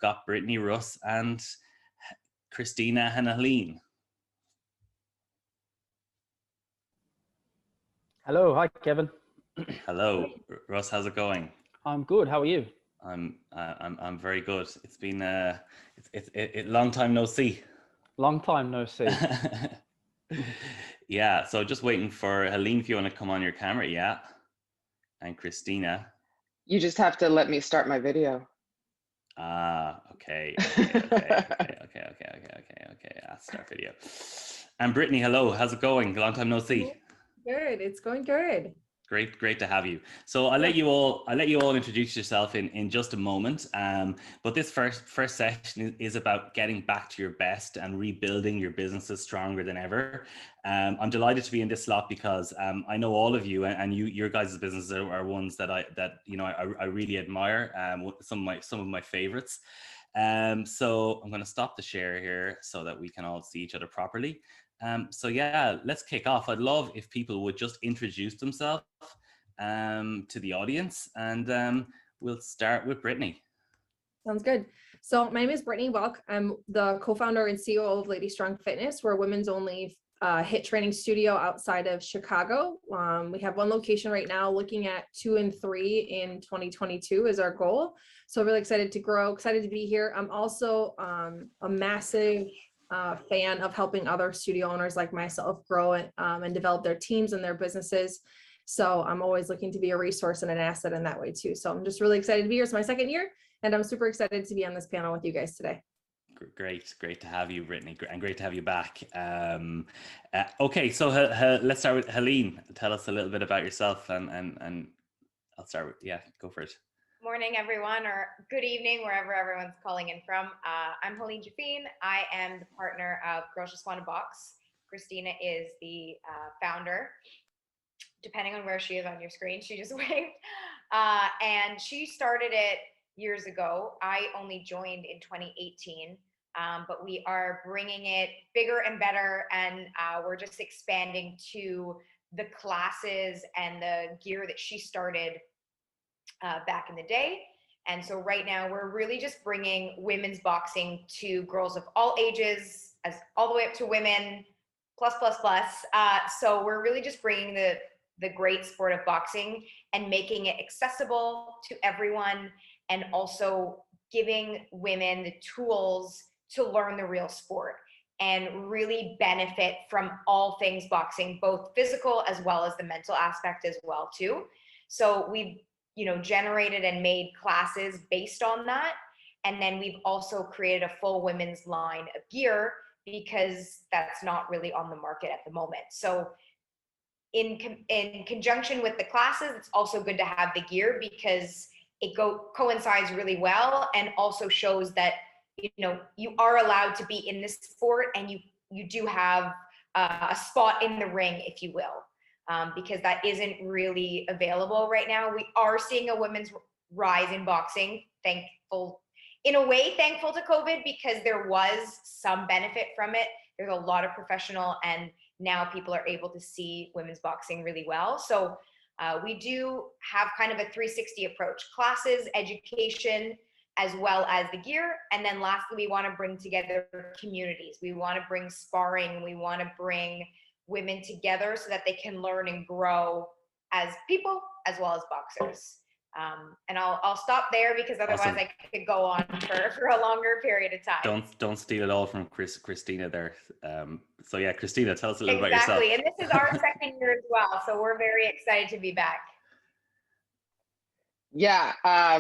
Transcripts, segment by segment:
got Brittany, Russ, and Kristina and Helene. Hello, hi Kevin. Hello, Russ. How's it going? I'm good. How are you? I'm very good. It's been a long time no see. Long time no see. Yeah. So just waiting for Helene if you want to come on your camera. Yeah. And Kristina. You just have to let me start my video. Okay. Start video. And Brittany, hello. How's it going? Long time no see. Good. It's going good. Great to have you. So I'll let you all introduce yourself in just a moment. But this first session is about getting back to your best and rebuilding your businesses stronger than ever. I'm delighted to be in this slot because I know all of you, and your guys' businesses are ones that I really admire. Some of my favorites. So I'm going to stop the share here so that we can all see each other properly. So yeah, let's kick off. I'd love if people would just introduce themselves to the audience, and we'll start with Brittany. Sounds good. So my name is Brittany Welk. I'm the co-founder and COO of LadyStrong Fitness. We're a women's only HIIT training studio outside of Chicago. We have one location right now, looking at 2 and 3 in 2022 is our goal. So really excited to grow, excited to be here. I'm also a massive fan of helping other studio owners like myself grow and develop their teams and their businesses. So I'm always looking to be a resource and an asset in that way too. So I'm just really excited to be here. It's my second year, and I'm super excited to be on this panel with you guys today. Great to have you, Brittany, and great to have you back. Okay, so let's start with Helene. Tell us a little bit about yourself, and I'll start with, go for it. Morning, everyone, or good evening, wherever everyone's calling in from. I'm Helene Jafine. I am the partner of Girls Just Want a Box. Kristina is the founder, depending on where she is on your screen. She just waved. And she started it years ago. I only joined in 2018, but we are bringing it bigger and better, and we're just expanding to the classes and the gear that she started back in the day. And so right now we're really just bringing women's boxing to girls of all ages, as all the way up to women plus. So we're really just bringing the great sport of boxing and making it accessible to everyone, and also giving women the tools to learn the real sport and really benefit from all things boxing, both physical as well as the mental aspect as well too. So we've generated and made classes based on that. And then we've also created a full women's line of gear, because that's not really on the market at the moment. So in conjunction with the classes, it's also good to have the gear, because it coincides really well, and also shows that you are allowed to be in this sport, and you do have a spot in the ring, if you will. Because that isn't really available right now. We are seeing a women's rise in boxing, thankful to COVID, because there was some benefit from it. There's a lot of professional, and now people are able to see women's boxing really well. So we do have kind of a 360 approach: classes, education, as well as the gear. And then lastly, we want to bring together communities. We want to bring sparring. We want to bring women together so that they can learn and grow as people as well as boxers. And I'll stop there, because otherwise awesome. I could go on for a longer period of time. Don't steal it all from Kristina there. So yeah, Kristina, tell us a little about yourself. Exactly, and this is our second year as well, so we're very excited to be back. Yeah,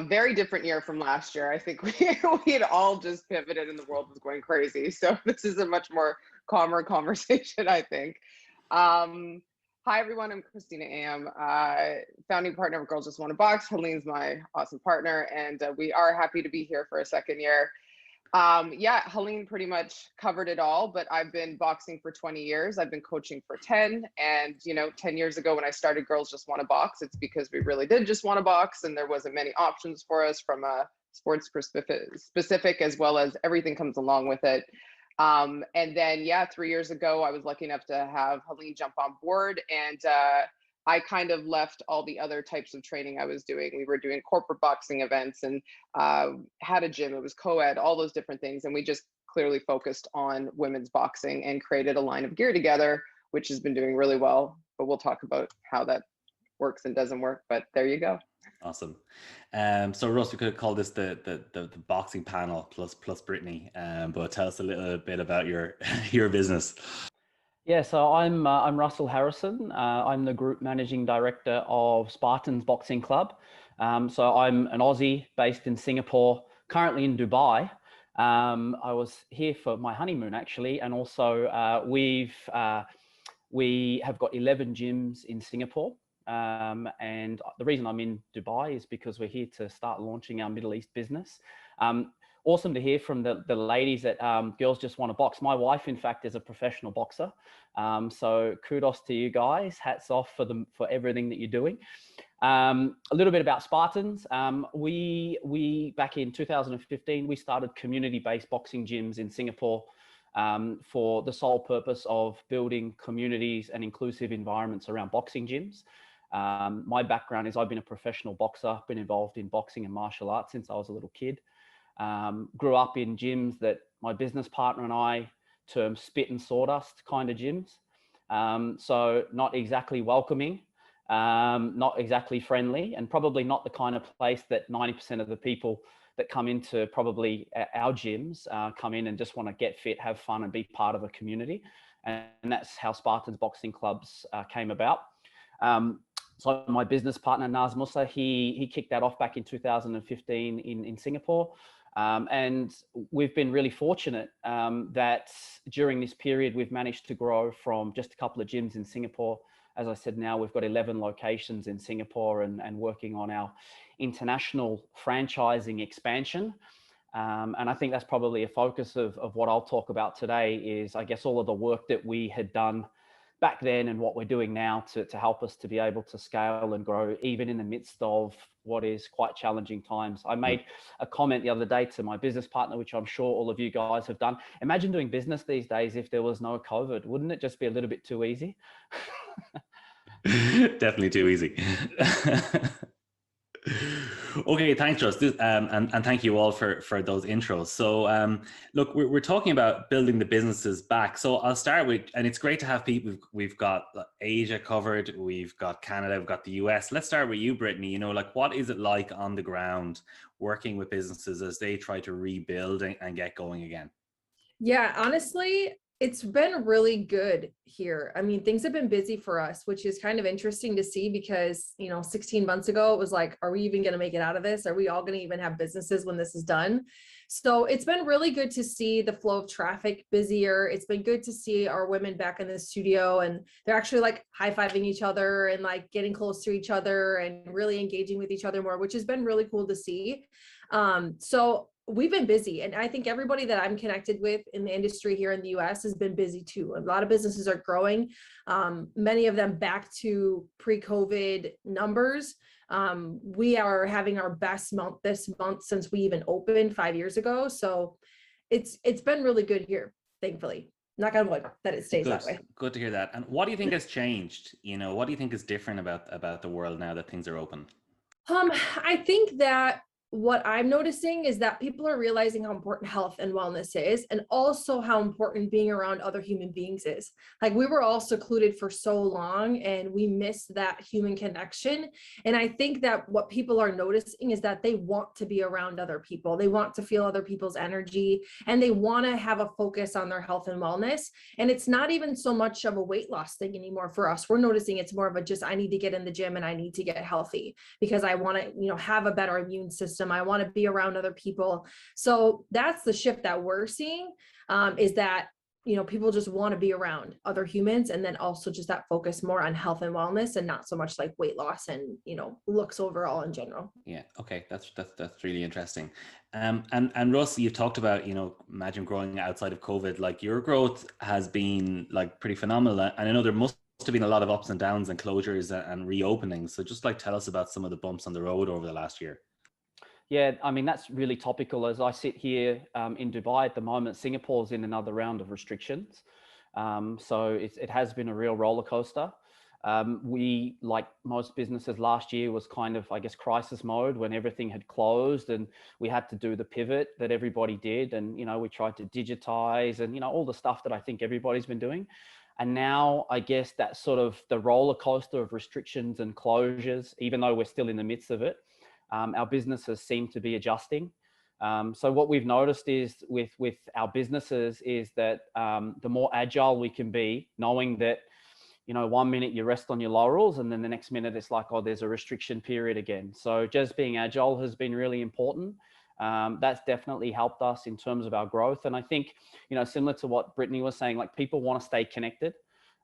very different year from last year. I think we had all just pivoted and the world was going crazy. So this is a much more calmer conversation, I think. Hi, everyone. I'm Kristina, Ejem, founding partner of Girls Just Want a Box. Helene's my awesome partner, and we are happy to be here for a second year. Yeah, Helene pretty much covered it all, but I've been boxing for 20 years. I've been coaching for 10. And, 10 years ago when I started Girls Just Want a Box, it's because we really did just want to box, and there wasn't many options for us from a sports specific, as well as everything comes along with it. And then, 3 years ago, I was lucky enough to have Helene jump on board, and I kind of left all the other types of training I was doing. We were doing corporate boxing events and had a gym. It was co-ed, all those different things. And we just clearly focused on women's boxing and created a line of gear together, which has been doing really well. But we'll talk about how that works and doesn't work. But there you go. Awesome. So Russ, we could call this the boxing panel plus Brittany. But tell us a little bit about your your business. Yeah, so I'm Russell Harrison. I'm the group managing director of Spartans Boxing Club. So I'm an Aussie based in Singapore, currently in Dubai. I was here for my honeymoon actually, and also we have got 11 gyms in Singapore. And the reason I'm in Dubai is because we're here to start launching our Middle East business. Awesome to hear from the ladies that Girls Just Want to Box. My wife, in fact, is a professional boxer. So kudos to you guys. Hats off for everything that you're doing. A little bit about Spartans. We back in 2015, we started community-based boxing gyms in Singapore for the sole purpose of building communities and inclusive environments around boxing gyms. My background is I've been a professional boxer, been involved in boxing and martial arts since I was a little kid. Grew up in gyms that my business partner and I term spit and sawdust kind of gyms. So not exactly welcoming, not exactly friendly, and probably not the kind of place that 90% of the people that come into probably our gyms come in and just want to get fit, have fun, and be part of a community. And that's how Spartans Boxing Clubs came about. So my business partner, Naz Musa, he kicked that off back in 2015 in Singapore. And we've been really fortunate that during this period, we've managed to grow from just a couple of gyms in Singapore. As I said, now we've got 11 locations in Singapore and working on our international franchising expansion. And I think that's probably a focus of what I'll talk about today is, I guess, all of the work that we had done back then and what we're doing now to help us to be able to scale and grow even in the midst of what is quite challenging times. I made a comment the other day to my business partner, which I'm sure all of you guys have done. Imagine doing business these days if there was no COVID. Wouldn't it just be a little bit too easy? Definitely too easy. Okay, thanks, Russ, and thank you all for those intros. So, look, we're talking about building the businesses back. So I'll start with, and it's great to have people. We've got Asia covered, we've got Canada, we've got the US. Let's start with you, Brittany. You know, like, what is it like on the ground working with businesses as they try to rebuild and get going again? Yeah, honestly, it's been really good here. I mean, things have been busy for us, which is kind of interesting to see because, 16 months ago, it was like, are we even going to make it out of this? Are we all going to even have businesses when this is done? So it's been really good to see the flow of traffic busier. It's been good to see our women back in the studio and they're actually like high-fiving each other and like getting close to each other and really engaging with each other more, which has been really cool to see. So we've been busy, and I think everybody that I'm connected with in the industry here in the US has been busy too. A lot of businesses are growing, many of them back to pre-COVID numbers. We are having our best month this month since we even opened 5 years ago. So it's been really good here, thankfully. Knock on wood that it stays that way. Good to hear that. And what do you think has changed? What do you think is different about the world now that things are open? I think that what I'm noticing is that people are realizing how important health and wellness is, and also how important being around other human beings is. Like, we were all secluded for so long and we missed that human connection. And I think that what people are noticing is that they want to be around other people. They want to feel other people's energy and they want to have a focus on their health and wellness. And it's not even so much of a weight loss thing anymore for us. We're noticing it's more of a just, I need to get in the gym and I need to get healthy because I want to, have a better immune system. I want to be around other people. So that's the shift that we're seeing, is that, people just want to be around other humans, and then also just that focus more on health and wellness and not so much like weight loss and, looks overall in general. Yeah. Okay. That's really interesting. And Russ, you've talked about, imagine growing outside of COVID, like your growth has been like pretty phenomenal. And I know there must have been a lot of ups and downs and closures and reopenings. So just like tell us about some of the bumps on the road over the last year. Yeah, I mean, that's really topical. As I sit here in Dubai at the moment, Singapore's in another round of restrictions. So it has been a real roller coaster. We, like most businesses last year, was kind of, I guess, crisis mode when everything had closed, and we had to do the pivot that everybody did. And, you know, we tried to digitize and, you know, all the stuff that I think everybody's been doing. And now I guess that sort of the roller coaster of restrictions and closures, even though we're still in the midst of it, our businesses seem to be adjusting. So what we've noticed is with our businesses is that the more agile we can be, knowing that, you know, 1 minute you rest on your laurels and then the next minute it's like, oh, there's a restriction period again. So just being agile has been really important. That's definitely helped us in terms of our growth. And I think, you know, similar to what Brittany was saying, like, people want to stay connected.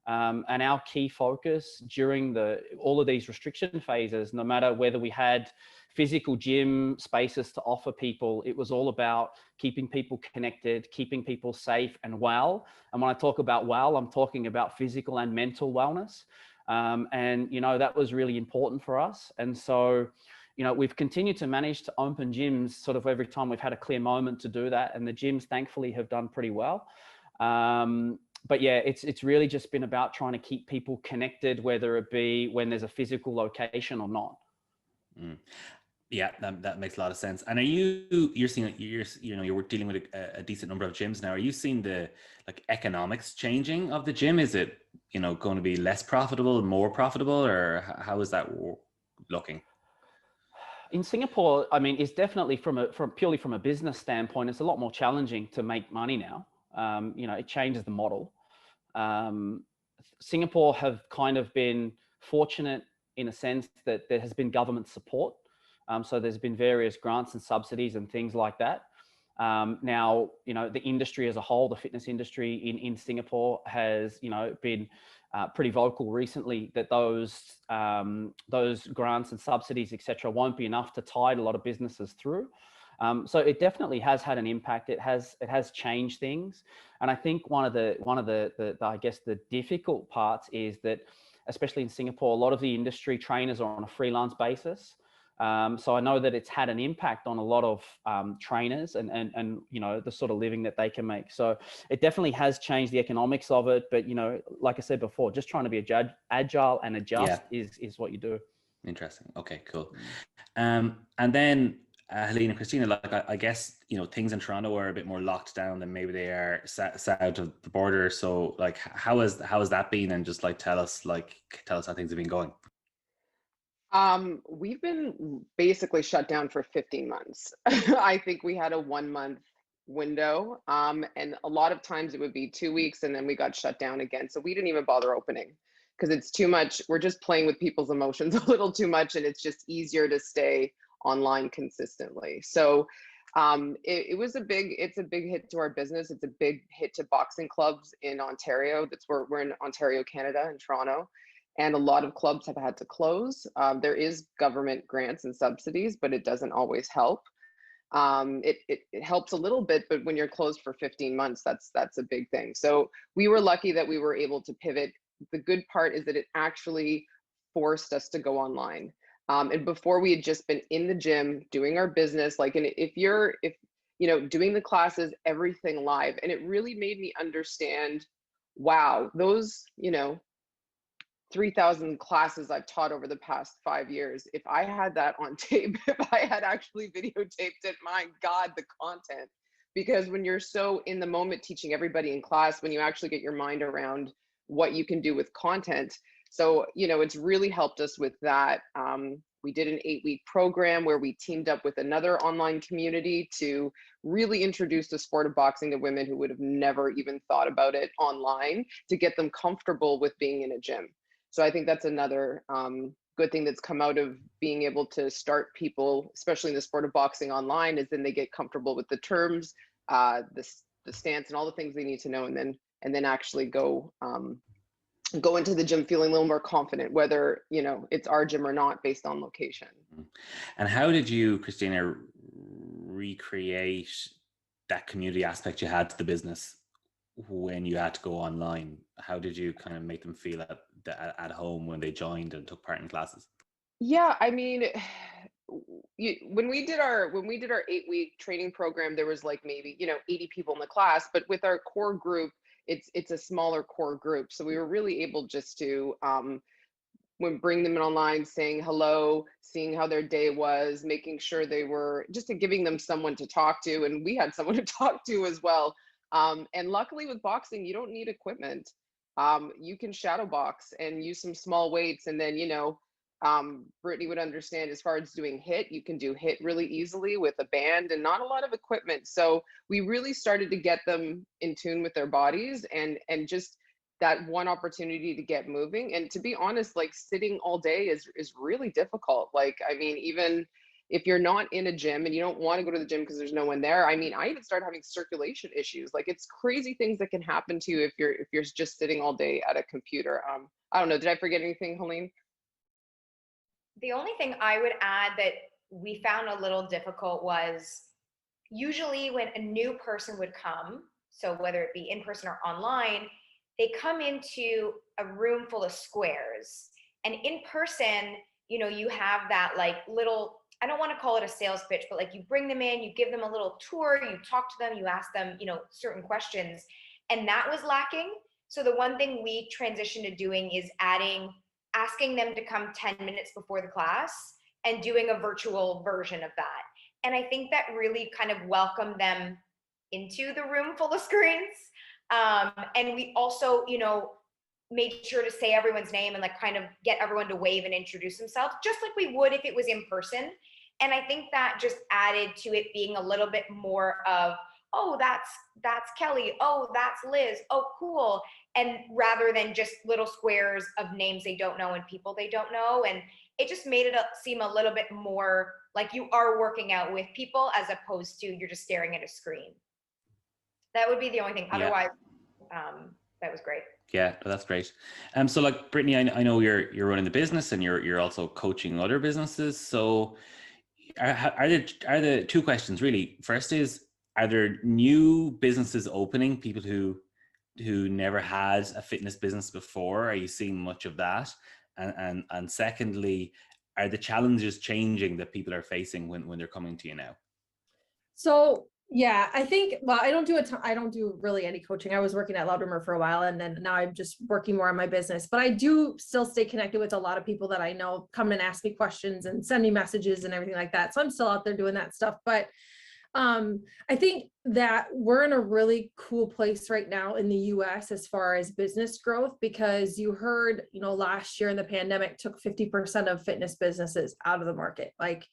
And our key focus during all of these restriction phases, no matter whether we had physical gym spaces to offer people, it was all about keeping people connected, keeping people safe and well. And when I talk about well, I'm talking about physical and mental wellness. And, you know, that was really important for us. And so, you know, we've continued to manage to open gyms sort of every time we've had a clear moment to do that. And the gyms thankfully have done pretty well. But yeah, it's really just been about trying to keep people connected, whether it be when there's a physical location or not. Yeah, that makes a lot of sense. And you're seeing, you're dealing with a decent number of gyms now. Are you seeing the economics changing of the gym? Is it, you know, going to be less profitable, more profitable, or how is that looking? In Singapore, I mean, it's definitely from purely from a business standpoint, it's a lot more challenging to make money now. You know, it changes the model. Singapore have kind of been fortunate in a sense that there has been government support. So there's been various grants and subsidies and things like that. Now, you know, the industry as a whole, the fitness industry in Singapore has, you know, been pretty vocal recently that those grants and subsidies, etc., won't be enough to tide a lot of businesses through. So it definitely has had an impact. It has changed things. And I think one of the I guess the difficult parts is that, especially in Singapore, a lot of the industry trainers are on a freelance basis. So I know that it's had an impact on a lot of trainers and you know, the sort of living that they can make. So it definitely has changed the economics of it. But, you know, like I said before, just trying to be agile and adjust is what you do. Interesting. Okay, cool. And then Helene and Kristina, like I guess, you know, things in Toronto are a bit more locked down than maybe they are south of the border. So like, how has that been? And just like tell us how things have been going. We've been basically shut down for 15 months. I think we had a 1 month window. And a lot of times it would be 2 weeks and then we got shut down again. So we didn't even bother opening because it's too much. We're just playing with people's emotions a little too much, and it's just easier to stay online consistently. So it's a big hit to our business. It's a big hit to boxing clubs in Ontario. That's where we're in Ontario, Canada, in Toronto. And a lot of clubs have had to close. There is government grants and subsidies, but it doesn't always help. It helps a little bit, but when you're closed for 15 months, that's a big thing. So we were lucky that we were able to pivot. The good part is that it actually forced us to go online. And before, we had just been in the gym doing our business, like, and if you know, doing the classes, everything live. And it really made me understand, wow, those, you know, 3,000 classes I've taught over the past 5 years. If I had that on tape, if I had actually videotaped it, my God, the content. Because when you're so in the moment teaching everybody in class, when you actually get your mind around what you can do with content. So, you know, it's really helped us with that. We did an 8-week program where we teamed up with another online community to really introduce the sport of boxing to women who would have never even thought about it online, to get them comfortable with being in a gym. So I think that's another good thing that's come out of being able to start people, especially in the sport of boxing, online, is then they get comfortable with the terms, the stance, and all the things they need to know, and then actually go into the gym feeling a little more confident, whether, you know, it's our gym or not, based on location. And how did you, Kristina, recreate that community aspect you had to the business when you had to go online? How did you kind of make them feel at home when they joined and took part in classes? Yeah, I mean, when we did our 8-week training program, there was like maybe, you know, 80 people in the class, but with our core group, it's a smaller core group. So we were really able just to when bring them in online, saying hello, seeing how their day was, making sure they were just giving them someone to talk to. And we had someone to talk to as well. And luckily with boxing, you don't need equipment. You can shadow box and use some small weights. And then, Brittany would understand as far as doing HIIT, you can do HIIT really easily with a band and not a lot of equipment. So we really started to get them in tune with their bodies and just that one opportunity to get moving. And to be honest, like sitting all day is really difficult. Like, I mean, even if you're not in a gym and you don't want to go to the gym because there's no one there, I mean, I even started having circulation issues. Like, it's crazy things that can happen to you if you're just sitting all day at a computer. I don't know, did I forget anything, Helene? The only thing I would add that we found a little difficult was usually when a new person would come, so whether it be in person or online, they come into a room full of squares. And in person, you have that like little, I don't want to call it a sales pitch, but like you bring them in, you give them a little tour, you talk to them, you ask them, certain questions, and that was lacking. So the one thing we transitioned to doing is asking them to come 10 minutes before the class and doing a virtual version of that. And I think that really kind of welcomed them into the room full of screens. And we also, made sure to say everyone's name and like kind of get everyone to wave and introduce themselves, just like we would if it was in person. And I think that just added to it being a little bit more of, oh, that's Kelly. Oh, that's Liz. Oh, cool. And rather than just little squares of names they don't know and people they don't know. And it just made it seem a little bit more like you are working out with people as opposed to you're just staring at a screen. That would be the only thing. Otherwise, that was great. Yeah, that's great. So like Brittany, I know you're running the business and you're also coaching other businesses. So are there two questions really? First is, are there new businesses opening, people who never had a fitness business before? Are you seeing much of that? And secondly, are the challenges changing that people are facing when they're coming to you now? So yeah, I think, well, I don't do really any coaching. I was working at Loud Rumor for a while, and then now I'm just working more on my business, but I do still stay connected with a lot of people that I know come and ask me questions and send me messages and everything like that. So I'm still out there doing that stuff. But I think that we're in a really cool place right now in the US as far as business growth, because you heard, last year in the pandemic took 50% of fitness businesses out of the market. Like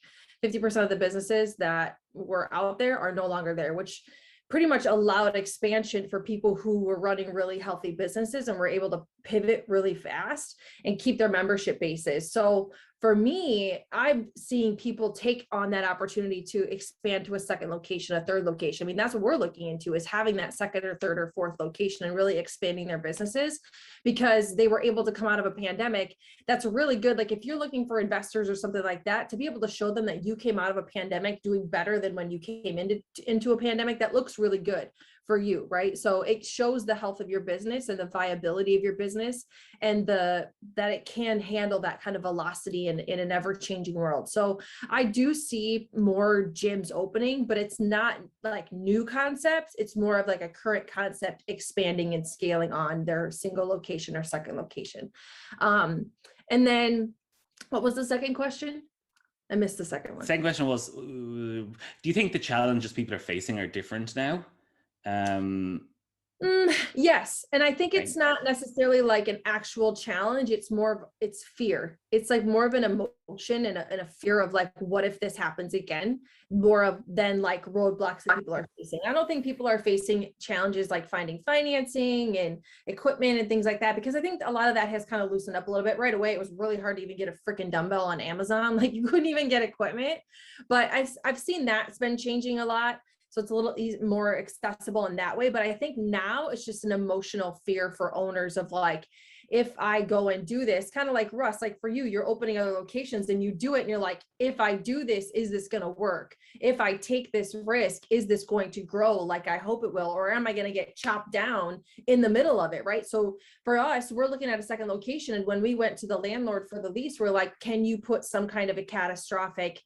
50% of the businesses that were out there are no longer there, which pretty much allowed expansion for people who were running really healthy businesses and were able to pivot really fast and keep their membership bases. So for me, I'm seeing people take on that opportunity to expand to a second location, a third location. I mean, that's what we're looking into, is having that second or third or fourth location and really expanding their businesses, because they were able to come out of a pandemic. That's really good. Like if you're looking for investors or something like that, to be able to show them that you came out of a pandemic doing better than when you came into a pandemic, that looks really good for you, right? So it shows the health of your business and the viability of your business, and that it can handle that kind of velocity in an ever-changing world. So I do see more gyms opening, but it's not like new concepts. It's more of like a current concept expanding and scaling on their single location or second location. And then what was the second question? I missed the second one. Second question was, do you think the challenges people are facing are different now? Yes. And I think it's not necessarily like an actual challenge. It's it's fear. It's like more of an emotion and a fear of like, what if this happens again? More of than like roadblocks that people are facing. I don't think people are facing challenges like finding financing and equipment and things like that, because I think a lot of that has kind of loosened up a little bit. Right away, it was really hard to even get a freaking dumbbell on Amazon. Like you couldn't even get equipment, but I've seen that's been changing a lot. So it's a little more accessible in that way. But I think now it's just an emotional fear for owners of like, if I go and do this, kind of like Russ, like for you, you're opening other locations and you do it and you're like, if I do this, is this going to work? If I take this risk, is this going to grow like I hope it will? Or am I going to get chopped down in the middle of it, right? So for us, we're looking at a second location. And when we went to the landlord for the lease, we're like, can you put some kind of a catastrophic,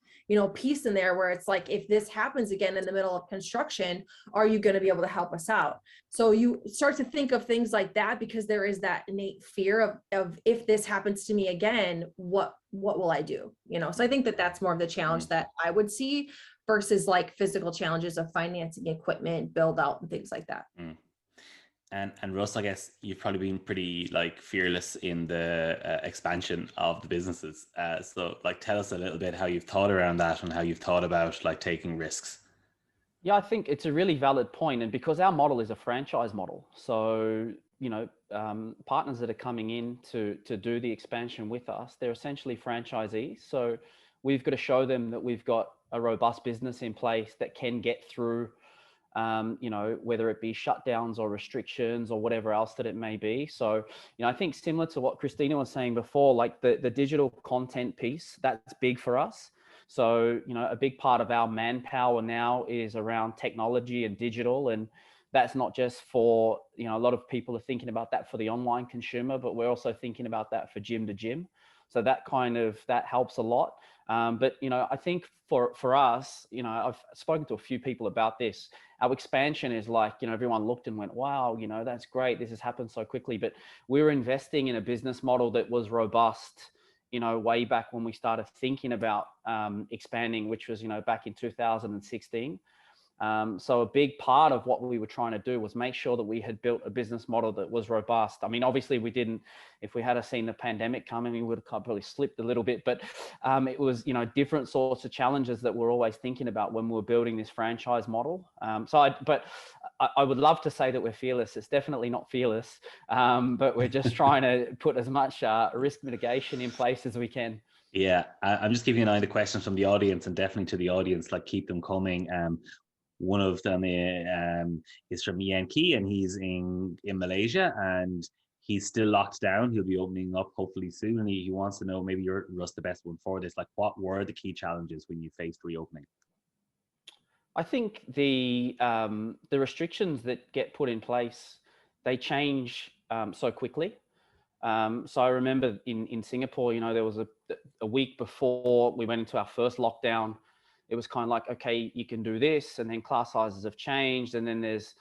piece in there where it's like, if this happens again in the middle of construction, are you going to be able to help us out? So you start to think of things like that, because there is that innate fear of if this happens to me again, what will I do? You know, so I think that that's more of the challenge that I would see versus like physical challenges of financing equipment, build out and things like that. And Russ, I guess you've probably been pretty like fearless in the expansion of the businesses. So like tell us a little bit how you've thought around that and how you've thought about like taking risks. Yeah, I think it's a really valid point. And because our model is a franchise model, so, you know, partners that are coming in to do the expansion with us, they're essentially franchisees. So we've got to show them that we've got a robust business in place that can get through, you know, whether it be shutdowns or restrictions or whatever else that it may be. So, you know, I think similar to what Kristina was saying before, like the digital content piece, that's big for us. So, you know, a big part of our manpower now is around technology and digital. And that's not just for, you know, a lot of people are thinking about that for the online consumer, but we're also thinking about that for gym to gym. So that that helps a lot. But, you know, I think for us, you know, I've spoken to a few people about this. Our expansion is like, you know, everyone looked and went, wow, you know, that's great. This has happened so quickly. But we were investing in a business model that was robust, you know, way back when we started thinking about expanding, which was, you know, back in 2016. So a big part of what we were trying to do was make sure that we had built a business model that was robust. I mean, obviously we didn't, if we had seen the pandemic coming, we would have probably slipped a little bit, but it was, you know, different sorts of challenges that we're always thinking about when we were building this franchise model. But I would love to say that we're fearless. It's definitely not fearless, but we're just trying to put as much risk mitigation in place as we can. Yeah, I'm just giving an eye on the questions from the audience, and definitely to the audience, like keep them coming. One of them is from Ian Key, and he's in Malaysia, and he's still locked down. He'll be opening up hopefully soon, and he wants to know, maybe you're, Russ, the best one for this. Like, what were the key challenges when you faced reopening? I think the restrictions that get put in place, they change so quickly. So I remember in Singapore, you know, there was a week before we went into our first lockdown. It was kind of like, okay, you can do this, and then class sizes have changed, and then there's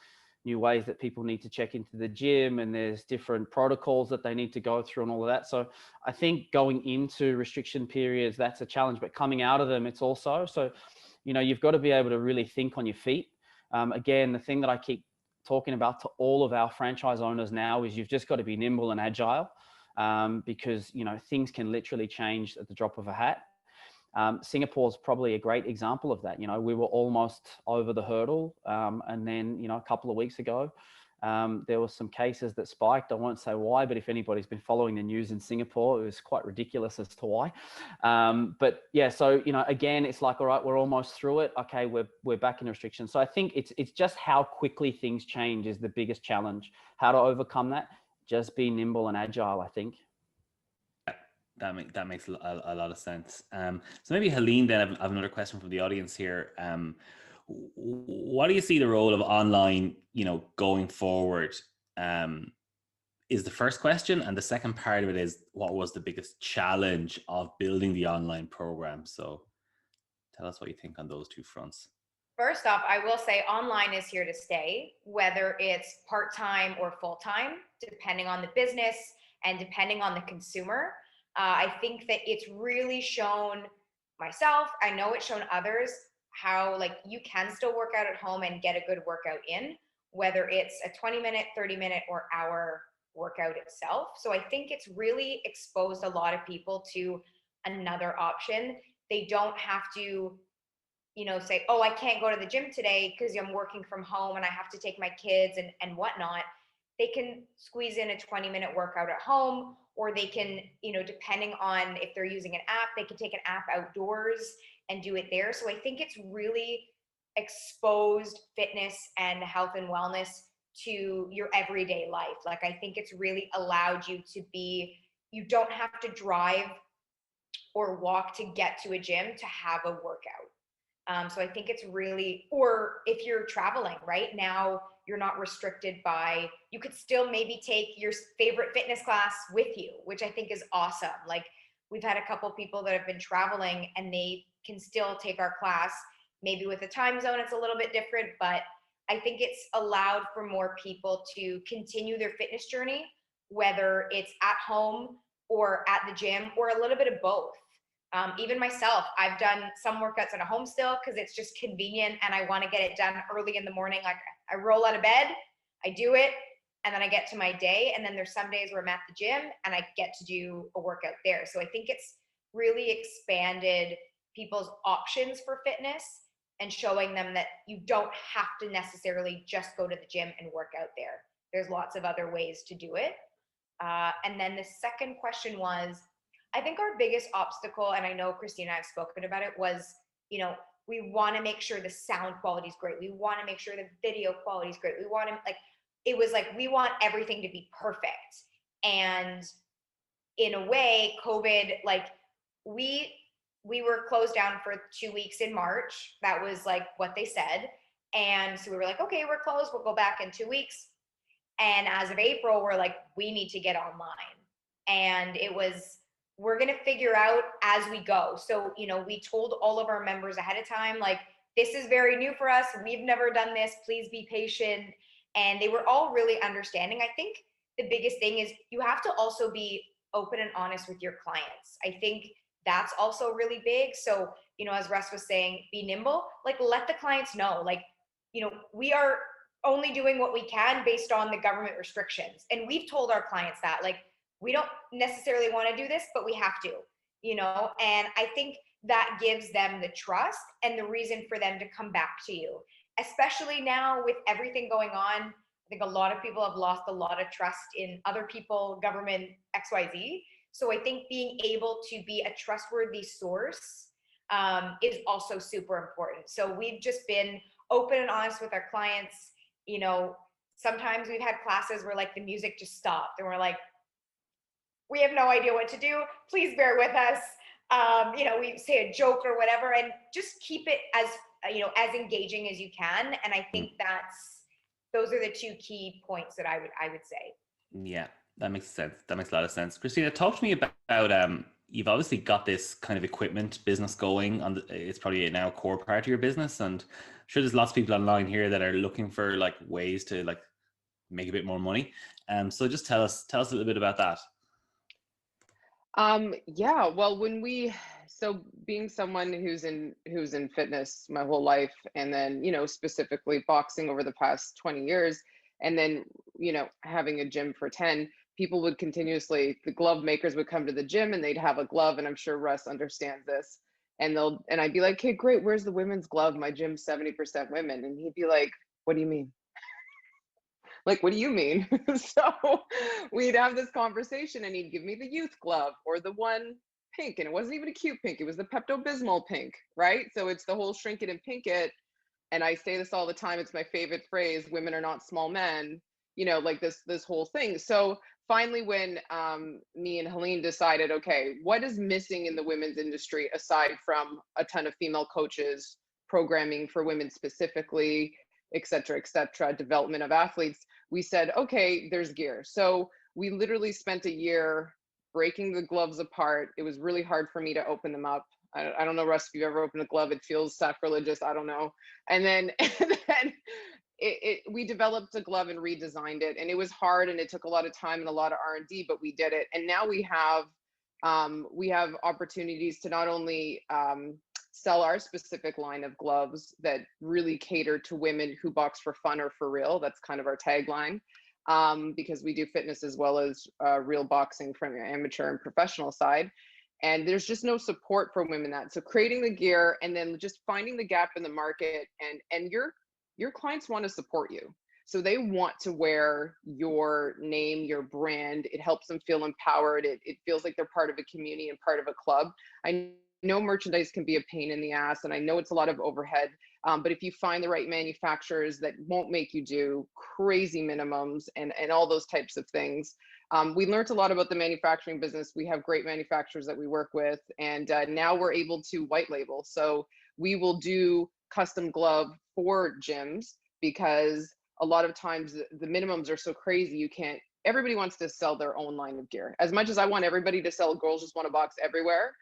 new ways that people need to check into the gym, and there's different protocols that they need to go through and all of that. So I think going into restriction periods, that's a challenge, but coming out of them, it's also, so, you know, you've got to be able to really think on your feet. Again, the thing that I keep talking about to all of our franchise owners now is you've just got to be nimble and agile, because, you know, things can literally change at the drop of a hat. Singapore is probably a great example of that. You know, we were almost over the hurdle. And then, you know, a couple of weeks ago, there were some cases that spiked. I won't say why, but if anybody's been following the news in Singapore, it was quite ridiculous as to why. But yeah, so, you know, again, it's like, all right, we're almost through it. Okay, we're back in restrictions. So I think it's just how quickly things change is the biggest challenge. How to overcome that? Just be nimble and agile, I think. That makes a lot of sense. So maybe Helene, then I have another question from the audience here. What do you see the role of online, you know, going forward? Is the first question, and the second part of it is, what was the biggest challenge of building the online program? So tell us what you think on those two fronts. First off, I will say online is here to stay, whether it's part-time or full-time, depending on the business and depending on the consumer. I think that it's really shown myself, I know it's shown others, how like you can still work out at home and get a good workout in, whether it's a 20-minute, 30-minute or hour workout itself. So I think it's really exposed a lot of people to another option. They don't have to, you know, say, oh, I can't go to the gym today because I'm working from home and I have to take my kids and whatnot. They can squeeze in a 20-minute workout at home, or they can, you know, depending on if they're using an app, they can take an app outdoors and do it there. So I think it's really exposed fitness and health and wellness to your everyday life. Like, I think it's really allowed you to be, you don't have to drive or walk to get to a gym to have a workout. So I think it's really, or if you're traveling right now, you're not restricted by, you could still maybe take your favorite fitness class with you, which I think is awesome. Like, we've had a couple people that have been traveling and they can still take our class. Maybe with the time zone, it's a little bit different, but I think it's allowed for more people to continue their fitness journey whether it's at home or at the gym or a little bit of both. Even myself, I've done some workouts at home still because it's just convenient and I want to get it done early in the morning. Like I roll out of bed, I do it, and then I get to my day. And then there's some days where I'm at the gym and I get to do a workout there. So I think it's really expanded people's options for fitness and showing them that you don't have to necessarily just go to the gym and work out there. There's lots of other ways to do it. And then the second question was, I think our biggest obstacle, and I know Kristina and I have spoken about it, was, you know, we want to make sure the sound quality is great. We want to make sure the video quality is great. We want to, like, it was like, we want everything to be perfect. And in a way, COVID, like, we were closed down for 2 weeks in March. That was like what they said. And so we were like, okay, we're closed. We'll go back in 2 weeks. And as of April, we're like, we need to get online. And it was, we're going to figure out as we go. So, you know, we told all of our members ahead of time, like, this is very new for us. We've never done this. Please be patient. And they were all really understanding. I think the biggest thing is you have to also be open and honest with your clients. I think that's also really big. So, you know, as Russ was saying, be nimble, like, let the clients know, like, you know, we are only doing what we can based on the government restrictions. And we've told our clients that, like, we don't necessarily want to do this, but we have to, you know, and I think that gives them the trust and the reason for them to come back to you, especially now with everything going on. I think a lot of people have lost a lot of trust in other people, government, XYZ. So I think being able to be a trustworthy source is also super important. So we've just been open and honest with our clients. You know, sometimes we've had classes where, like, the music just stopped and we're like, we have no idea what to do. Please bear with us. You know, we say a joke or whatever, and just keep it as, you know, as engaging as you can. And I think those are the two key points that I would say. Yeah, that makes sense. That makes a lot of sense. Kristina, talk to me about you've obviously got this kind of equipment business going on. It's probably now a core part of your business, and I'm sure there's lots of people online here that are looking for, like, ways to, like, make a bit more money. So just tell us a little bit about that. Yeah, well, so being someone who's in fitness my whole life, and then, you know, specifically boxing over the past 20 years, and then, you know, having a gym for 10, people would continuously, the glove makers would come to the gym and they'd have a glove, and I'm sure Russ understands this. And I'd be like, okay, great, where's the women's glove? My gym's 70% women. And he'd be like, what do you mean? Like, what do you mean? So we'd have this conversation and he'd give me the youth glove or the one pink. And it wasn't even a cute pink. It was the Pepto-Bismol pink, right? So it's the whole shrink it and pink it. And I say this all the time. It's my favorite phrase. Women are not small men, you know, like this whole thing. So finally, when me and Helene decided, okay, what is missing in the women's industry aside from a ton of female coaches, programming for women specifically, et cetera, development of athletes, we said, okay, there's gear. So we literally spent a year breaking the gloves apart. It was really hard for me to open them up. I don't know, Russ, if you've ever opened a glove, it feels sacrilegious. I don't know. And then we developed a glove and redesigned it. And it was hard and it took a lot of time and a lot of R&D, but we did it. And now we have opportunities to not only sell our specific line of gloves that really cater to women who box for fun or for real. That's kind of our tagline, because we do fitness as well as real boxing from your amateur and professional side. And there's just no support for women that. So creating the gear and then just finding the gap in the market, and your clients want to support you. So they want to wear your name, your brand. It helps them feel empowered. It feels like they're part of a community and part of a club. I know merchandise can be a pain in the ass, and I know it's a lot of overhead, but if you find the right manufacturers that won't make you do crazy minimums and all those types of things, we learned a lot about the manufacturing business. We have great manufacturers that we work with, and now we're able to white label. So we will do custom glove for gyms, because a lot of times the minimums are so crazy, everybody wants to sell their own line of gear. As much as I want everybody to sell Girls Just Want to Box everywhere,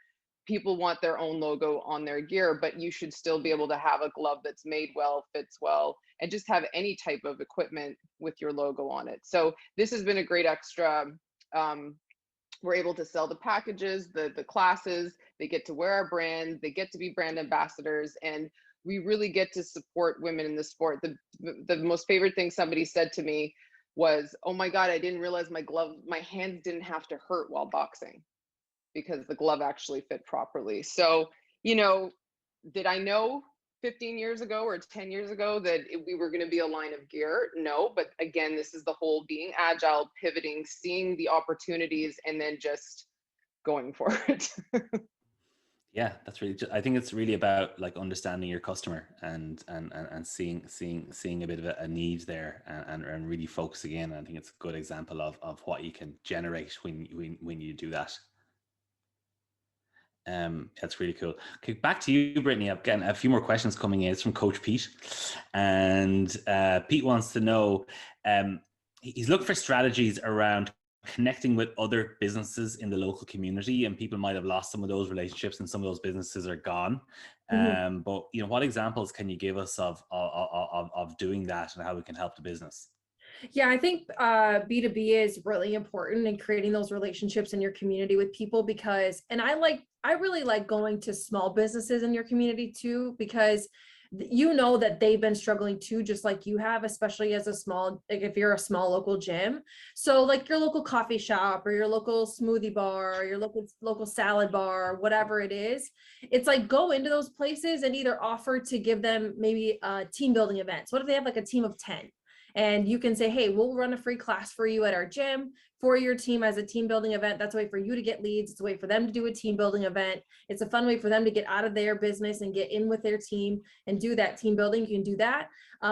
people want their own logo on their gear, but you should still be able to have a glove that's made well, fits well, and just have any type of equipment with your logo on it. So this has been a great extra. We're able to sell the packages, the classes, they get to wear our brand, they get to be brand ambassadors, and we really get to support women in the sport. The most favorite thing somebody said to me was, "Oh my God, I didn't realize my hands didn't have to hurt while boxing because the glove actually fit properly." So, did I know 15 years ago or 10 years ago that we were going to be a line of gear? No, but again, this is the whole being agile, pivoting, seeing the opportunities, and then just going for it. Yeah, that's really. I think it's really about like understanding your customer and seeing a bit of a need there and really focusing in. I think it's a good example of what you can generate when you do that. That's really cool. Okay, back to you, Brittany. I'm getting a few more questions coming in. It's from Coach Pete, and Pete wants to know. He's looking for strategies around connecting with other businesses in the local community, and people might have lost some of those relationships, and some of those businesses are gone. But what examples can you give us of doing that and how we can help the business? Yeah, I think B2B is really important in creating those relationships in your community with people because, and I really like going to small businesses in your community too, because that they've been struggling too, just like you have, especially as if you're a small local gym. So like your local coffee shop or your local smoothie bar or your local salad bar, or whatever it is, it's like go into those places and either offer to give them maybe team building events. What if they have like a team of 10? And you can say, hey, we'll run a free class for you at our gym for your team as a team building event. That's a way for you to get leads. It's a way for them to do a team building event. It's a fun way for them to get out of their business and get in with their team and do that team building. You can do that.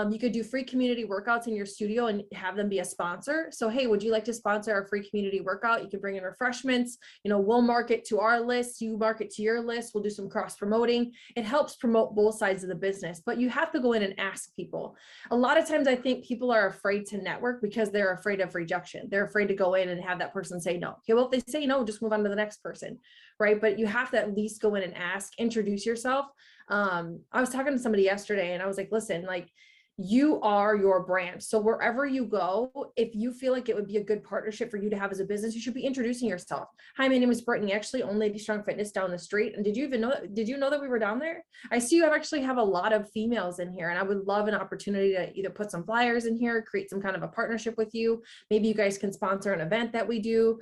You could do free community workouts in your studio and have them be a sponsor. So, hey, would you like to sponsor our free community workout? You can bring in refreshments. We'll market to our list. You market to your list. We'll do some cross promoting. It helps promote both sides of the business, but you have to go in and ask people. A lot of times I think people are afraid to network because they're afraid of rejection. They're afraid to go in and have that person say no. Okay, well, if they say no, just move on to the next person, right? But you have to at least go in and ask, introduce yourself. I was talking to somebody yesterday and I was like, listen, like, you are your brand. So wherever you go, if you feel like it would be a good partnership for you to have as a business, you should be introducing yourself. Hi, my name is Brittany. I actually own LadyStrong Fitness down the street. And did you know that we were down there? I see you actually have a lot of females in here, and I would love an opportunity to either put some flyers in here, create some kind of a partnership with you. Maybe you guys can sponsor an event that we do.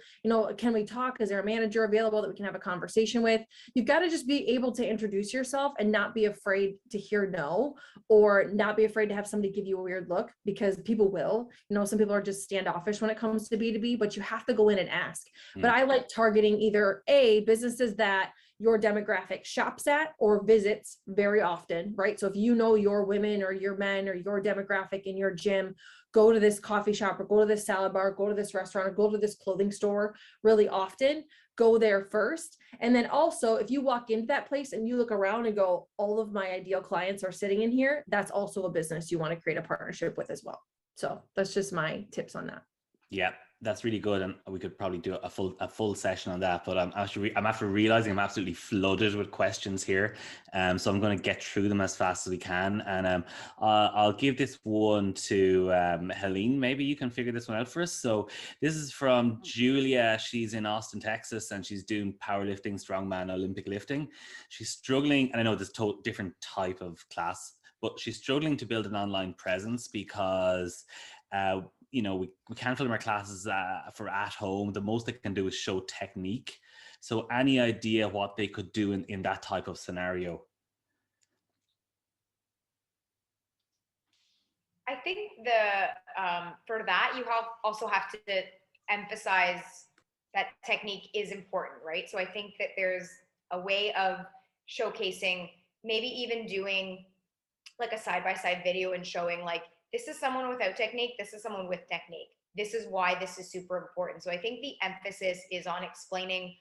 Can we talk? Is there a manager available that we can have a conversation with? You've got to just be able to introduce yourself and not be afraid to hear no, or not be afraid to have somebody give you a weird look, because people will. Some people are just standoffish when it comes to B2B, but you have to go in and ask. But I like targeting either businesses that your demographic shops at or visits very often, right? So if your women or your men or your demographic in your gym go to this coffee shop or go to this salad bar, go to this restaurant, or go to this clothing store really often, go there first. And then also, if you walk into that place and you look around and go, all of my ideal clients are sitting in here, that's also a business you want to create a partnership with as well. So that's just my tips on that. Yeah, that's really good, and we could probably do a full session on that. But I'm after realizing I'm absolutely flooded with questions here, so I'm going to get through them as fast as we can. And I'll give this one to Helene. Maybe you can figure this one out for us. So this is from Julia. She's in Austin, Texas, and she's doing powerlifting, strongman, Olympic lifting. She's struggling, and I know there's different type of class, but she's struggling to build an online presence because we can't film our classes for at home. The most they can do is show technique. So any idea what they could do in that type of scenario? I think for that, you also have to emphasize that technique is important, right? So I think that there's a way of showcasing, maybe even doing like a side-by-side video and showing like, this is someone without technique, this is someone with technique. This is why this is super important. So I think the emphasis is on explaining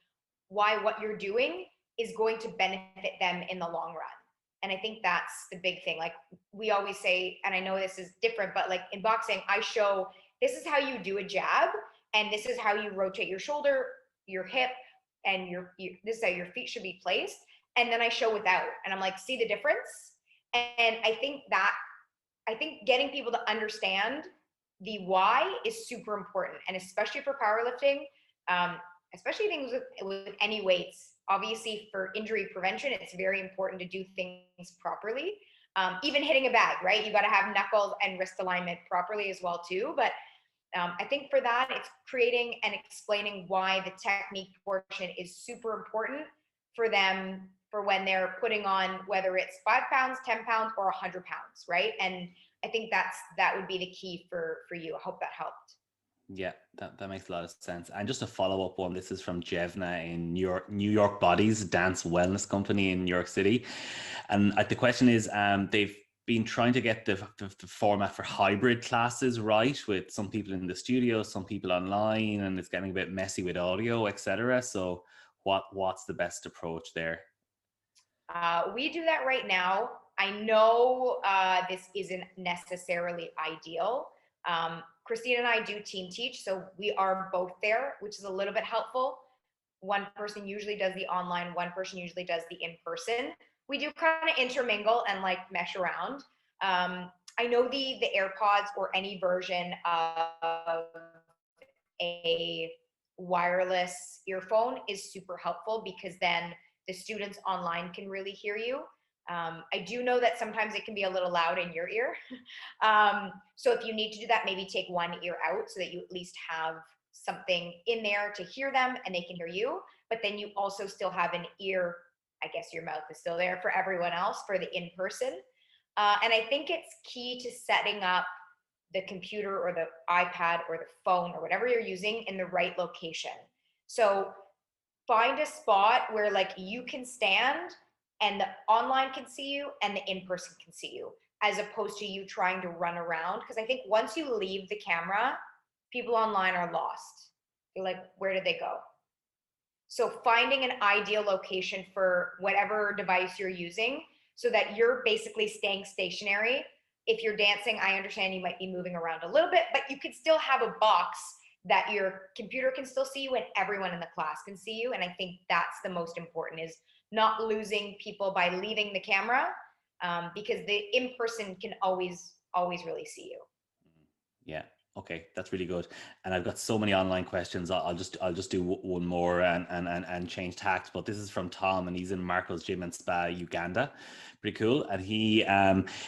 why what you're doing is going to benefit them in the long run. And I think that's the big thing. Like we always say, and I know this is different, but like in boxing, I show this is how you do a jab, and this is how you rotate your shoulder, your hip, and this is how your feet should be placed. And then I show without, and I'm like, see the difference? And I think getting people to understand the why is super important, and especially for powerlifting, especially things with any weights. Obviously, for injury prevention, it's very important to do things properly. Even hitting a bag, right? You got to have knuckles and wrist alignment properly as well too. But I think for that, it's creating and explaining why the technique portion is super important for them for when they're putting on, whether it's 5 pounds, 10 pounds, or 100 pounds, right? And I think that would be the key for you. I hope that helped. Yeah, that makes a lot of sense. And just a follow-up one, this is from Jafine in New York Bodies, dance wellness company in New York City. And the question is, they've been trying to get the format for hybrid classes right, with some people in the studio, some people online, and it's getting a bit messy with audio, etc. So what's the best approach there? We do that right now. I know this isn't necessarily ideal. Kristina and I do team teach, so we are both there, which is a little bit helpful. One person usually does the online, one person usually does the in-person. We do kind of intermingle and like mesh around. I know the AirPods or any version of a wireless earphone is super helpful, because then the students online can really hear you. I do know that sometimes it can be a little loud in your ear. So if you need to do that, maybe take one ear out so that you at least have something in there to hear them and they can hear you. But then you also still have an ear, I guess your mouth is still there for everyone else for the in-person. And I think it's key to setting up the computer or the iPad or the phone or whatever you're using in the right location. So find a spot where like you can stand and the online can see you and the in-person can see you, as opposed to you trying to run around. Because I think once you leave the camera, people online are lost. You're like, where did they go? So finding an ideal location for whatever device you're using so that you're basically staying stationary. If you're dancing, I understand you might be moving around a little bit, but you could still have a box that your computer can still see you and everyone in the class can see you. And I think that's the most important, is not losing people by leaving the camera, because the in-person can always really see you. Yeah. Okay, that's really good. And I've got so many online questions. I'll just do one more and change tact. But this is from Tom, and he's in Marco's Gym and Spa, Uganda. Pretty cool. And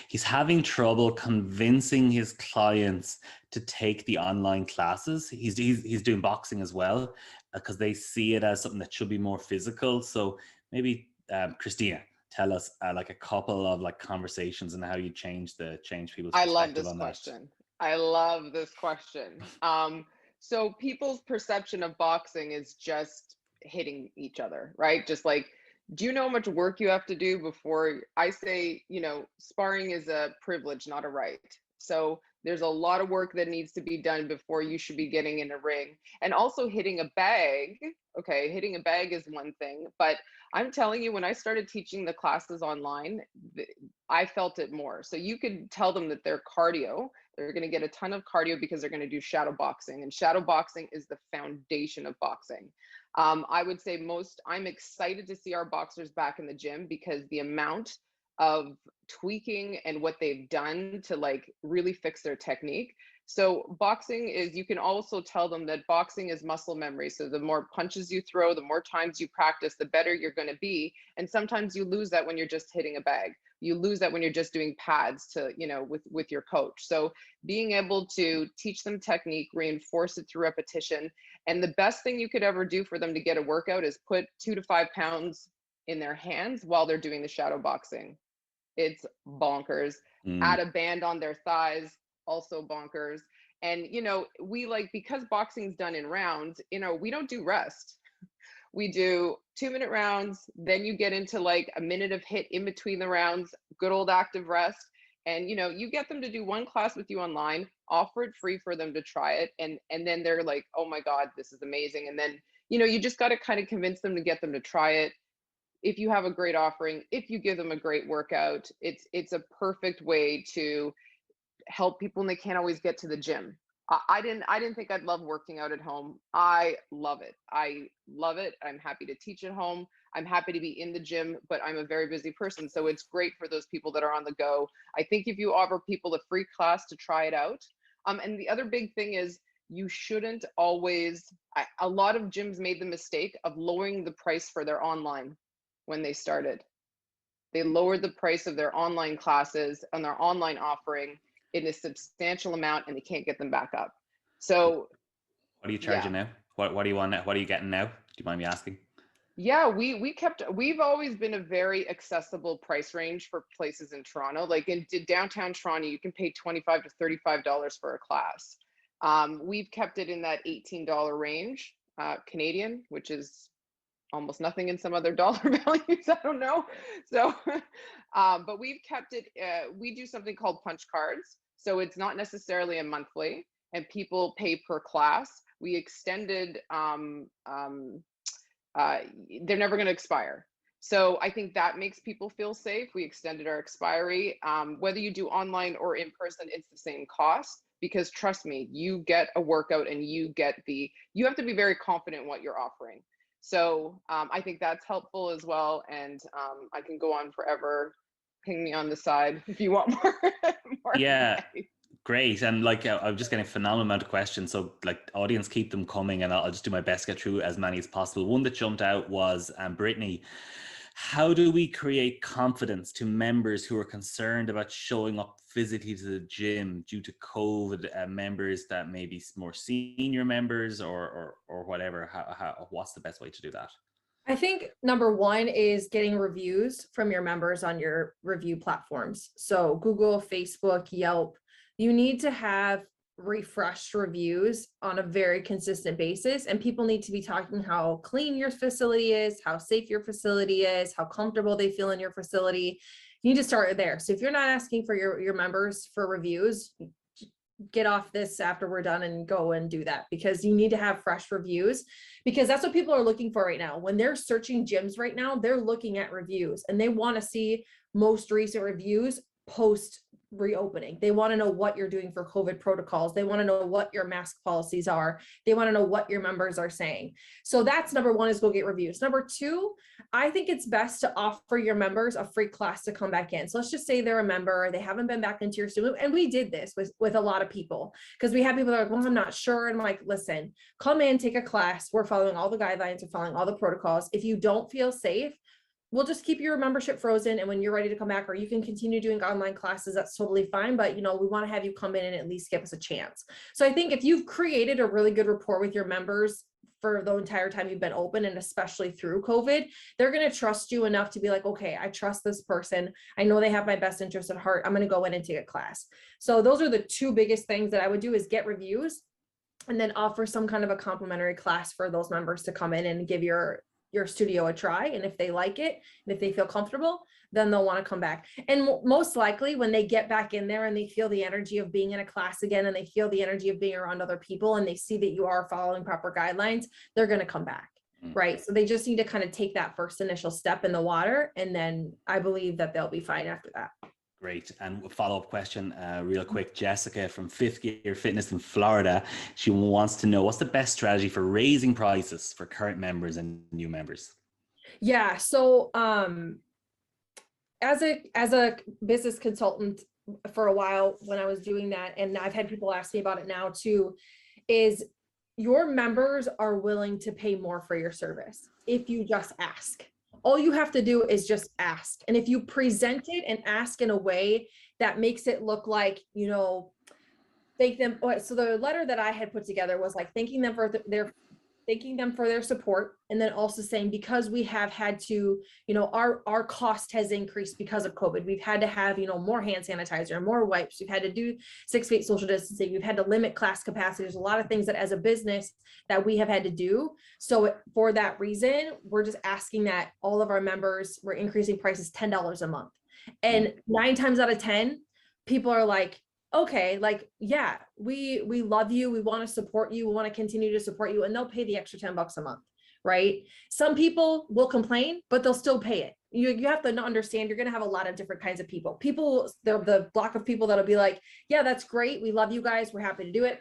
he's having trouble convincing his clients to take the online classes. He's doing boxing as well, because they see it as something that should be more physical. So maybe Kristina, tell us like a couple of like conversations and how you change people's perspective on that. I love this question. So people's perception of boxing is just hitting each other, right? Just like, do you know how much work you have to do before? I say, sparring is a privilege, not a right. So there's a lot of work that needs to be done before you should be getting in a ring. And also hitting a bag, okay, hitting a bag is one thing, but I'm telling you, when I started teaching the classes online, I felt it more. So you could tell them that their cardio, they're going to get a ton of cardio because they're going to do shadow boxing, and shadow boxing is the foundation of boxing. I would say I'm excited to see our boxers back in the gym, because the amount of tweaking and what they've done to like really fix their technique. So boxing is, you can also tell them that boxing is muscle memory. So the more punches you throw, the more times you practice, the better you're going to be. And sometimes you lose that when you're just hitting a bag. You lose that when you're just doing pads to, with your coach. So being able to teach them technique, reinforce it through repetition. And the best thing you could ever do for them to get a workout is put 2 to 5 pounds in their hands while they're doing the shadow boxing. It's bonkers. Add a band on their thighs, also bonkers. And we because boxing's done in rounds, we don't do rest. We do 2-minute rounds, then you get into like a minute of hit in between the rounds, good old active rest. And you get them to do one class with you online, offer it free for them to try it, and then they're like, oh my God, this is amazing. And then you just got to kind of convince them to get them to try it. If you have a great offering, if you give them a great workout, it's a perfect way to help people, and they can't always get to the gym. I didn't think I'd love working out at home. I love it. I love it. I'm happy to teach at home. I'm happy to be in the gym, but I'm a very busy person. So it's great for those people that are on the go. I think if you offer people a free class to try it out. And the other big thing is you shouldn't always, a lot of gyms made the mistake of lowering the price for their online when they started. They lowered the price of their online classes and their online offering in a substantial amount, and they can't get them back up. So what are you charging now? What do you want now? What are you getting now? Do you mind me asking? yeah, we've always been a very accessible price range for places in Toronto. Like in downtown Toronto, you can pay $25 to $35 for a class. We've kept it in that $18 range, Canadian, which is almost nothing in some other dollar values. I don't know. So, but we've kept it, we do something called punch cards. So it's not necessarily a monthly, and people pay per class. We extended, they're never going to expire. So I think that makes people feel safe. We extended our expiry. Whether you do online or in person, it's the same cost, because trust me, you get a workout and you have to be very confident in what you're offering. So I think that's helpful as well. And I can go on forever. Ping me on the side if you want more. Yeah, great. And like, I'm just getting a phenomenal amount of questions. So like, audience, keep them coming, and I'll just do my best to get through as many as possible. One that jumped out was, Brittany, how do we create confidence to members who are concerned about showing up physically to the gym due to COVID, members that may be more senior members or whatever? What's the best way to do that? I think number one is getting reviews from your members on your review platforms. So Google, Facebook, Yelp, you need to have refreshed reviews on a very consistent basis, and people need to be talking how clean your facility is, how safe your facility is, how comfortable they feel in your facility. You need to start there. So if you're not asking for your members for reviews, get off this after we're done and go and do that, because you need to have fresh reviews, because that's what people are looking for right now. When they're searching gyms right now, they're looking at reviews, and they want to see most recent reviews post reopening. They want to know what you're doing for COVID protocols. They want to know what your mask policies are. They want to know what your members are saying. So that's number one, is go get reviews. Number two, I think it's best to offer your members a free class to come back in. So let's just say they're a member, they haven't been back into your studio. And we did this with a lot of people, because we have people that are like, well, I'm not sure. And I'm like, listen, come in, take a class. We're following all the guidelines, we're following all the protocols. If you don't feel safe, we'll just keep your membership frozen. And when you're ready to come back, or you can continue doing online classes, that's totally fine. But, we want to have you come in and at least give us a chance. So I think if you've created a really good rapport with your members for the entire time you've been open, and especially through COVID, they're going to trust you enough to be like, okay, I trust this person. I know they have my best interest at heart. I'm going to go in and take a class. So those are the two biggest things that I would do, is get reviews and then offer some kind of a complimentary class for those members to come in and give your studio a try. And if they like it, and if they feel comfortable, then they'll want to come back. And most likely when they get back in there and they feel the energy of being in a class again, and they feel the energy of being around other people, and they see that you are following proper guidelines, they're going to come back. Right. So they just need to kind of take that first initial step in the water. And then I believe that they'll be fine after that. Great. And a follow-up question, real quick. Jessica from Fifth Gear Fitness in Florida, she wants to know, what's the best strategy for raising prices for current members and new members? Yeah. So as a business consultant for a while, when I was doing that, and I've had people ask me about it now too, is your members are willing to pay more for your service if you just ask. All you have to do is just ask. And if you present it and ask in a way that makes it look like, thank them. So the letter that I had put together was like thanking them for their support. And then also saying, because we have had to, our cost has increased because of COVID. We've had to have, more hand sanitizer, more wipes. We've had to do 6 feet social distancing. We've had to limit class capacity. There's a lot of things that as a business that we have had to do. So for that reason, we're just asking that all of our members, we're increasing prices $10 a month. And 9 times out of 10, people are like, okay, like, yeah, we love you. We want to support you. We want to continue to support you. And they'll pay the extra $10 a month, right? Some people will complain, but they'll still pay it. You have to understand, you're going to have a lot of different kinds of people. The block of people that'll be like, yeah, that's great. We love you guys. We're happy to do it.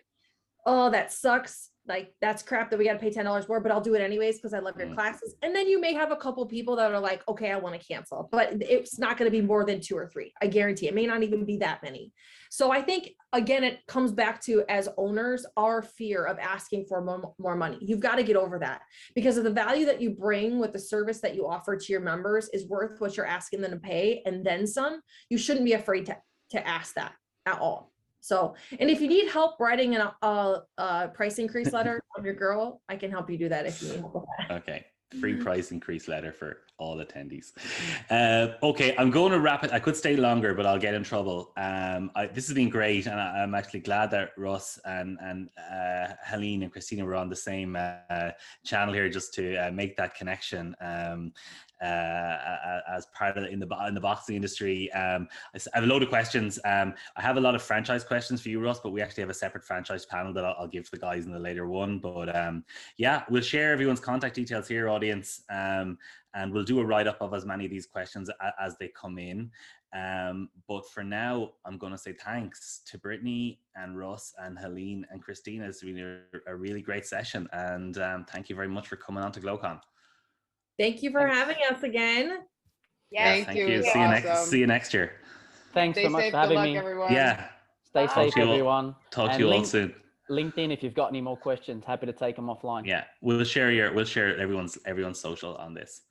oh, that sucks. Like, that's crap that we got to pay $10 more, but I'll do it anyways because I love your classes. And then you may have a couple people that are like, okay, I want to cancel, but it's not going to be more than 2 or 3. I guarantee it may not even be that many. So I think, again, it comes back to, as owners, our fear of asking for more money. You've got to get over that, because of the value that you bring with the service that you offer to your members is worth what you're asking them to pay, and then some. You shouldn't be afraid to ask that at all. So, and if you need help writing a price increase letter from your girl, I can help you do that if you need help with that. Okay. Free price increase letter for all attendees. Okay, I'm going to wrap it. I could stay longer, but I'll get in trouble. This has been great, and I'm actually glad that Russ and Helene and Kristina were on the same channel here, just to make that connection. As part of in the boxing industry. I have a load of questions. I have a lot of franchise questions for you, Russ, but we actually have a separate franchise panel that I'll give to the guys in the later one. But yeah, we'll share everyone's contact details here, audience, and we'll do a write-up of as many of these questions as they come in. But for now, I'm going to say thanks to Brittany and Russ and Helene and Kristina. It's been a really great session, and thank you very much for coming on to GlowCon. Thank you for having us again. Yeah, thank you. See you next year. Thanks so much for having me. Everyone. Yeah. Stay safe, everyone. Talk to you all soon. LinkedIn, if you've got any more questions, happy to take them offline. Yeah, we'll share everyone's social on this.